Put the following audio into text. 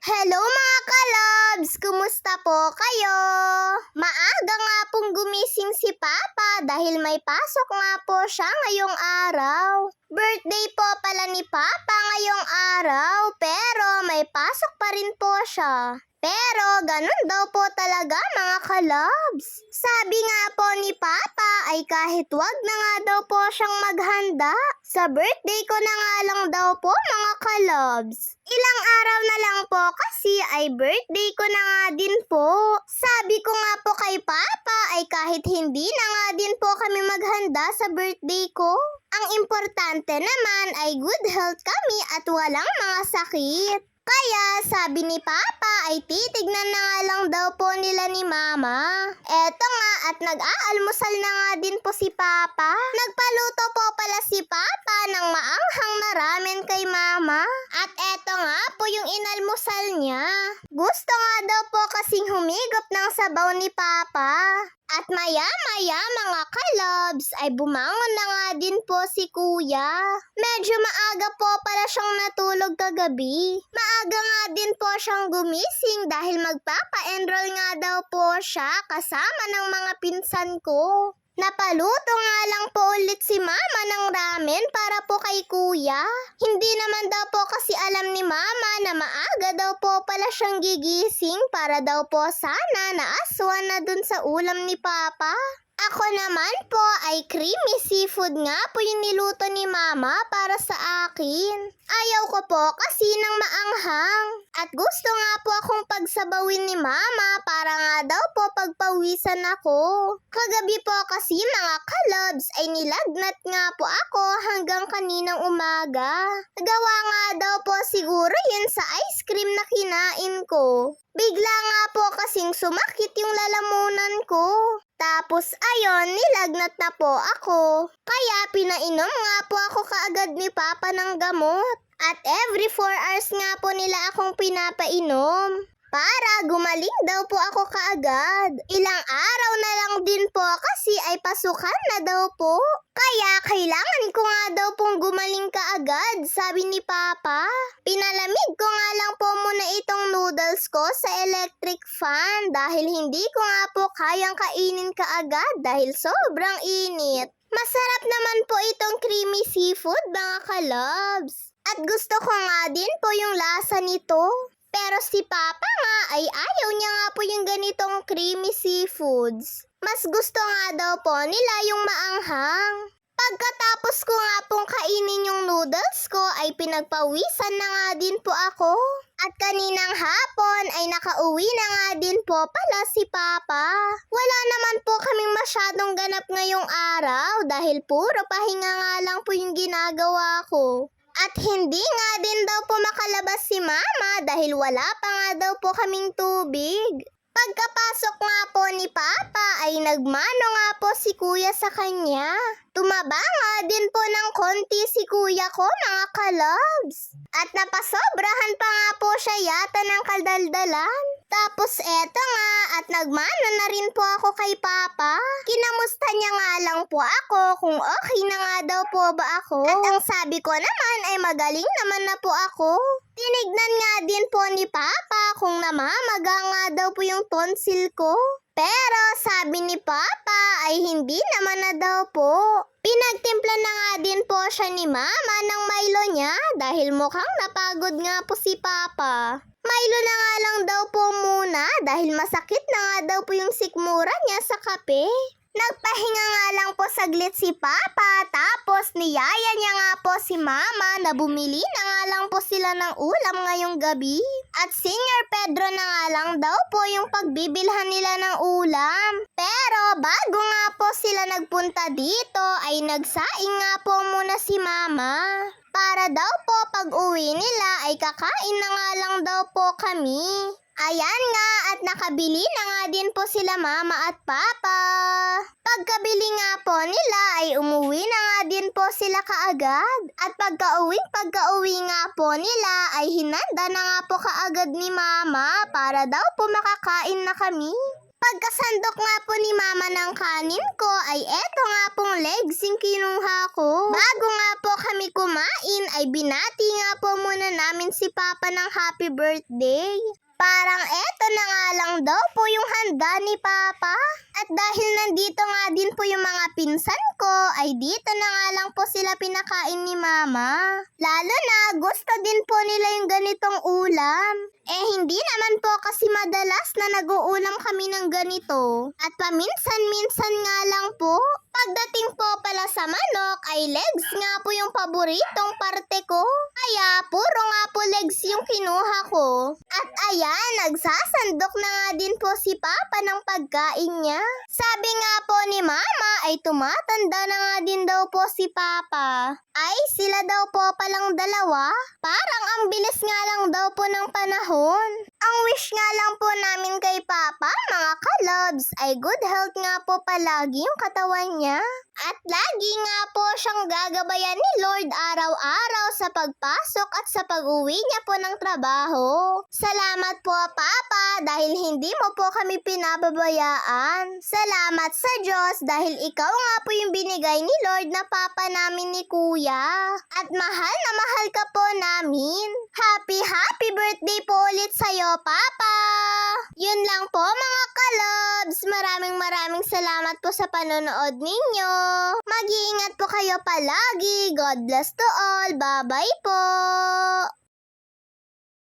Hello mga kalabs! Kumusta po kayo? Maaga nga pong gumising si Papa dahil may pasok nga po siya ngayong araw. Birthday po pala ni Papa ngayong araw pero may pasok pa rin po siya. Pero ganun daw po talaga mga kalabs. Sabi nga po ni Papa ay kahit wag na nga daw po siyang maghanda. Sa birthday ko na nga lang daw po mga kalabs. Ilang araw na lang po kasi ay birthday ko na nga din po. Sabi ko nga po kay Papa ay kahit hindi na nga din po kami maghanda sa birthday ko. Ang importante naman ay good health kami at walang mga sakit. Kaya sabi ni Papa ay titignan na nga lang daw po nila ni Mama. Eto nga at nag-aalmusal na nga din po si Papa. Nagpaluto po pala si Papa ng maanghang na ramen kay Mama. At eto nga po yung inalmusal niya. Gusto nga daw po kasing humigop ng sabaw ni Papa. At maya-maya mga kalabs ay bumangon na nga din po si Kuya. Medyo maaga po pala siyang natulog kagabi. Maaga nga din po siyang gumising dahil magpapa-enroll nga daw po siya kasama ng mga pinsan ko. Napaluto nga lang po ulit si Mama ng ramen para po kay Kuya. Hindi naman daw po kasi alam ni Mama na maaga daw po pala siyang gigising para daw po sana naaswan na dun sa ulam ni Papa. Ako naman po ay creamy seafood nga po yung niluto ni Mama para sa akin. Ayaw ko po kasi ng maanghang. At gusto nga po akong pagsabawin ni Mama para nga daw po pagpawisan ako. Kagabi po kasi mga kalabs ay nilagnat nga po ako hanggang kaninang umaga. Gawa nga daw po siguro yun sa ice cream na kinain ko. Bigla nga po kasing sumakit yung lalamunan ko. Tapos ayon, nilagnat na po ako. Kaya pinainom nga po ako kaagad ni Papa ng gamot. At every 4 hours nga po nila akong pinapainom. Para gumaling daw po ako kaagad. Ilang araw na lang din po kasi ay pasukan na daw po. Kaya kailangan ko nga daw pong gumaling kaagad, sabi ni Papa. Pinalamig ko nga lang po muna itong noodles ko sa electric fan dahil hindi ko nga po kayang kainin kaagad dahil sobrang init. Masarap naman po itong creamy seafood mga kalabs. At gusto ko nga din po yung lasa nito. Pero si Papa nga ay ayaw niya nga po yung ganitong creamy seafoods. Mas gusto nga daw po nila yung maanghang. Pagkatapos ko nga pong kainin yung noodles ko ay pinagpawisan na nga din po ako. At kaninang hapon ay nakauwi na nga din po pala si Papa. Wala naman po kaming masyadong ganap ngayong araw dahil puro pahinga nga lang po yung ginagawa ko. At hindi nga din daw po makalabas si Mama dahil wala pa nga daw po kaming tubig. Pagkapasok nga po ni Papa ay nagmano nga po si Kuya sa kanya. Tumaba nga din po ng konti si Kuya ko mga kalabs. At napasobrahan pa nga po siya yata ng kadaldalan. Tapos eto nga at nagmano na rin po ako kay Papa. Kinamusta niya nga lang po ako kung okay na nga daw po ba ako. At ang sabi ko naman ay magaling naman na po ako. Tinignan nga din po ni Papa kung namamaga nga daw po yung tonsil ko. Pero sabi ni Papa ay hindi naman na daw po. Pinagtimpla na nga din po siya ni Mama ng Milo niya dahil mukhang napagod nga po si Papa. Milo na nga lang daw po muna dahil masakit na nga daw po yung sikmura niya sa kape. Nagpahinga nga lang po saglit si Papa tapos niyaya niya nga po si Mama na bumili na nga lang po sila ng ulam ngayong gabi. At Senior Pedro na nga lang daw po yung pagbibilhan nila ng ulam. Pero bago nga po sila nagpunta dito ay nagsaing nga po muna si Mama. Para daw po pag uwi nila ay kakain na nga lang daw po kami. Ayan nga at nakabili na nga din po sila Mama at Papa. Pagkabili nga po nila ay umuwi na nga din po sila kaagad. At pagka-uwi nga po nila ay hinanda na nga po kaagad ni Mama para daw po makakain na kami. Pagkasandok nga po ni Mama ng kanin ko ay eto nga pong legs yung kinuha ko. Bago nga po kami kumain ay binati nga po muna namin si Papa ng happy birthday. Parang eto na nga lang daw po yung handa ni Papa. At dahil nandito nga din po yung mga pinsan ko, ay dito na nga lang po sila pinakain ni Mama. Lalo na gusto din po nila yung ganitong ulam. Eh hindi naman po kasi madalas na nag-uulam kami ng ganito. At paminsan-minsan nga lang po. Pagdating po pala sa manok ay legs nga po yung paboritong parte ko. Kaya puro nga po legs yung kinuha ko. At ayan, nagsasandok na nga din po si Papa ng pagkain niya. Sabi nga po ni Mama ay tumatanda na nga din daw po si Papa. Ay sila daw po palang dalawa. Parang ang bilis nga lang daw po ng panahon. Ang wish nga lang po namin kay Papa, mga kalobs, ay good health nga po palagi yung katawan niya. At lagi nga po siyang gagabayan ni Lord araw-araw sa pagpasok at sa pag-uwi niya po ng trabaho. Salamat po Papa dahil hindi mo po kami pinababayaan. Salamat sa Diyos dahil ikaw nga po yung binigay ni Lord na Papa namin ni Kuya. At mahal na mahal ka po namin. Happy birthday po ulit sa'yo Papa! Yun lang po mga kalobs. Maraming salamat po sa panonood ninyo. Mag-iingat po kayo palagi. God bless to all. Bye-bye po.